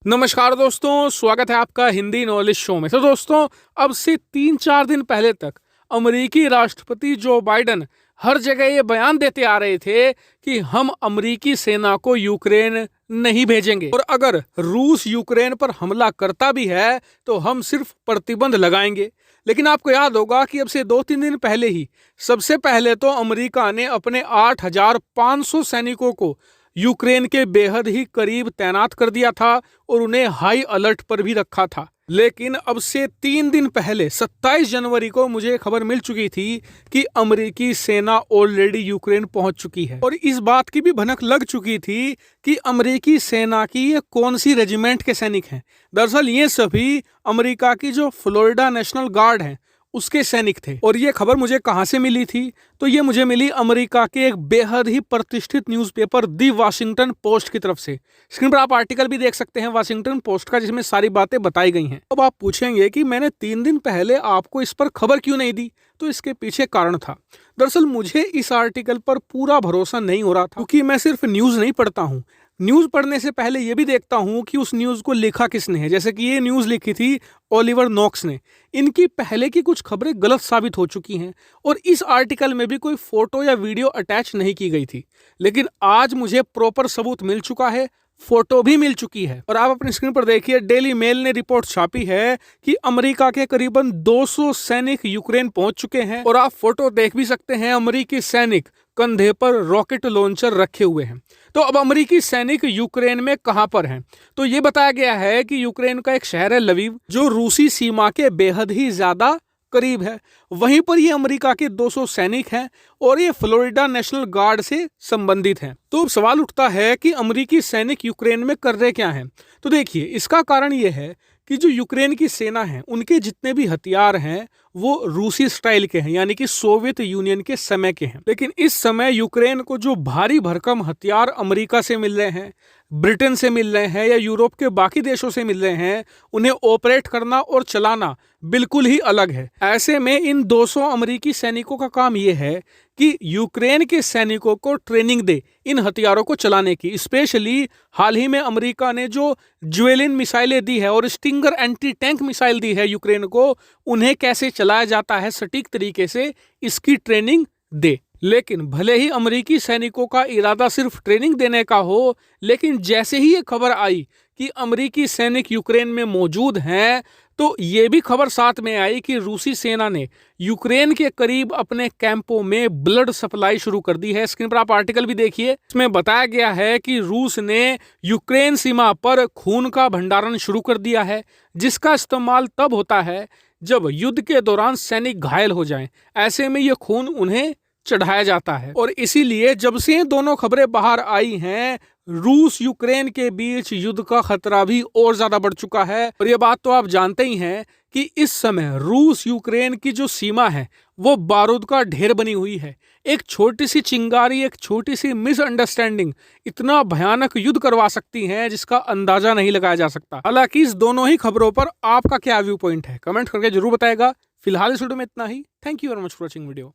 नमस्कार दोस्तों, स्वागत है आपका हिंदी नॉलेज शो में। तो दोस्तों, अब से 3-4 दिन पहले तक अमेरिकी राष्ट्रपति जो बाइडन हर जगह ये बयान देते आ रहे थे कि हम अमेरिकी सेना को यूक्रेन नहीं भेजेंगे और अगर रूस यूक्रेन पर हमला करता भी है तो हम सिर्फ प्रतिबंध लगाएंगे। लेकिन आपको याद होगा कि अब से 2-3 दिन पहले ही सबसे पहले तो अमेरिका ने अपने 8,500 सैनिकों को यूक्रेन के बेहद ही करीब तैनात कर दिया था और उन्हें हाई अलर्ट पर भी रखा था। लेकिन अब से 3 दिन पहले 27 जनवरी को मुझे खबर मिल चुकी थी कि अमेरिकी सेना ऑलरेडी यूक्रेन पहुंच चुकी है और इस बात की भी भनक लग चुकी थी कि अमेरिकी सेना की ये कौन सी रेजिमेंट के सैनिक हैं। दरअसल ये सभी अमेरिका की जो फ्लोरिडा नेशनल गार्ड है उसके सैनिक थे। और ये खबर मुझे कहां से मिली थी, तो ये मुझे मिली अमेरिका के एक बेहद ही प्रतिष्ठित न्यूज़पेपर दी वाशिंगटन पोस्ट की तरफ से। स्क्रीन पर आप आर्टिकल भी देख सकते हैं वाशिंगटन पोस्ट का, जिसमें सारी बातें बताई गई हैं। अब आप पूछेंगे कि मैंने 3 दिन पहले आपको इस पर खबर क्यों नहीं दी, तो इसके पीछे कारण था। दरअसल मुझे इस आर्टिकल पर पूरा भरोसा नहीं हो रहा था, क्योंकि मैं सिर्फ न्यूज़ नहीं पढ़ता हूँ। न्यूज़ पढ़ने से पहले ये भी देखता हूँ कि उस न्यूज़ को लिखा किसने है। जैसे कि ये न्यूज़ लिखी थी ओलिवर नॉक्स ने। इनकी पहले की कुछ खबरें गलत साबित हो चुकी हैं और इस आर्टिकल में भी कोई फोटो या वीडियो अटैच नहीं की गई थी। लेकिन आज मुझे प्रॉपर सबूत मिल चुका है, फोटो भी मिल चुकी है। और आप अपनी स्क्रीन पर देखिए, डेली मेल ने रिपोर्ट छापी है कि अमेरिका के करीबन 200 सैनिक यूक्रेन पहुंच चुके हैं और आप फोटो देख भी सकते हैं। अमेरिकी सैनिक कंधे पर रॉकेट लॉन्चर रखे हुए हैं। तो अब अमेरिकी सैनिक यूक्रेन में कहां पर हैं? तो ये बताया गया है कि यूक्रेन का एक शहर है लवीव, जो रूसी सीमा के बेहद ही ज्यादा करीब है। वहीं पर ये अमेरिका के 200 सैनिक हैं और ये फ्लोरिडा नेशनल गार्ड से संबंधित हैं। तो अब सवाल उठता है कि अमेरिकी सैनिक यूक्रेन में कर रहे क्या हैं? तो देखिए, इसका कारण ये है कि जो यूक्रेन की सेना है उनके जितने भी हथियार हैं वो रूसी स्टाइल के हैं, यानी कि सोवियत यूनियन के समय के हैं। लेकिन इस समय यूक्रेन को जो भारी भरकम हथियार अमेरिका से मिल रहे हैं, ब्रिटेन से मिल रहे हैं या यूरोप के बाकी देशों से मिल रहे हैं, उन्हें ऑपरेट करना और चलाना बिल्कुल ही अलग है। ऐसे में इन 200 अमेरिकी सैनिकों का काम यह है कि यूक्रेन के सैनिकों को ट्रेनिंग दे इन हथियारों को चलाने की। स्पेशली हाल ही में अमेरिका ने जो ज्वेलिन मिसाइलें दी है और स्टिंगर एंटी टैंक मिसाइल दी है यूक्रेन को, उन्हें कैसे चलाया जाता है सटीक तरीके से, इसकी ट्रेनिंग दे। लेकिन भले ही अमेरिकी सैनिकों का इरादा सिर्फ ट्रेनिंग देने का हो, लेकिन जैसे ही ये खबर आई कि अमेरिकी सैनिक यूक्रेन में मौजूद हैं, तो ये भी खबर साथ में आई कि रूसी सेना ने यूक्रेन के करीब अपने कैंपों में ब्लड सप्लाई शुरू कर दी है। स्क्रीन पर आप आर्टिकल भी देखिए, इसमें बताया गया है कि रूस ने यूक्रेन सीमा पर खून का भंडारण शुरू कर दिया है, जिसका इस्तेमाल तब होता है जब युद्ध के दौरान सैनिक घायल हो जाएं। ऐसे में ये खून उन्हें चढ़ाया जाता है और इसीलिए जब से ये दोनों खबरें बाहर आई हैं, रूस यूक्रेन के बीच युद्ध का खतरा भी और ज्यादा बढ़ चुका है। और ये बात तो आप जानते ही हैं कि इस समय रूस यूक्रेन की जो सीमा है वो बारूद का ढेर बनी हुई है। एक छोटी सी चिंगारी, एक छोटी सी मिसअंडरस्टैंडिंग इतना भयानक युद्ध करवा सकती है जिसका अंदाजा नहीं लगाया जा सकता। हालांकि इस दोनों ही खबरों पर आपका क्या व्यू पॉइंट है, कमेंट करके जरूर बताएगा। फिलहाल इस वीडियो में इतना ही। Thank you very much for watching video.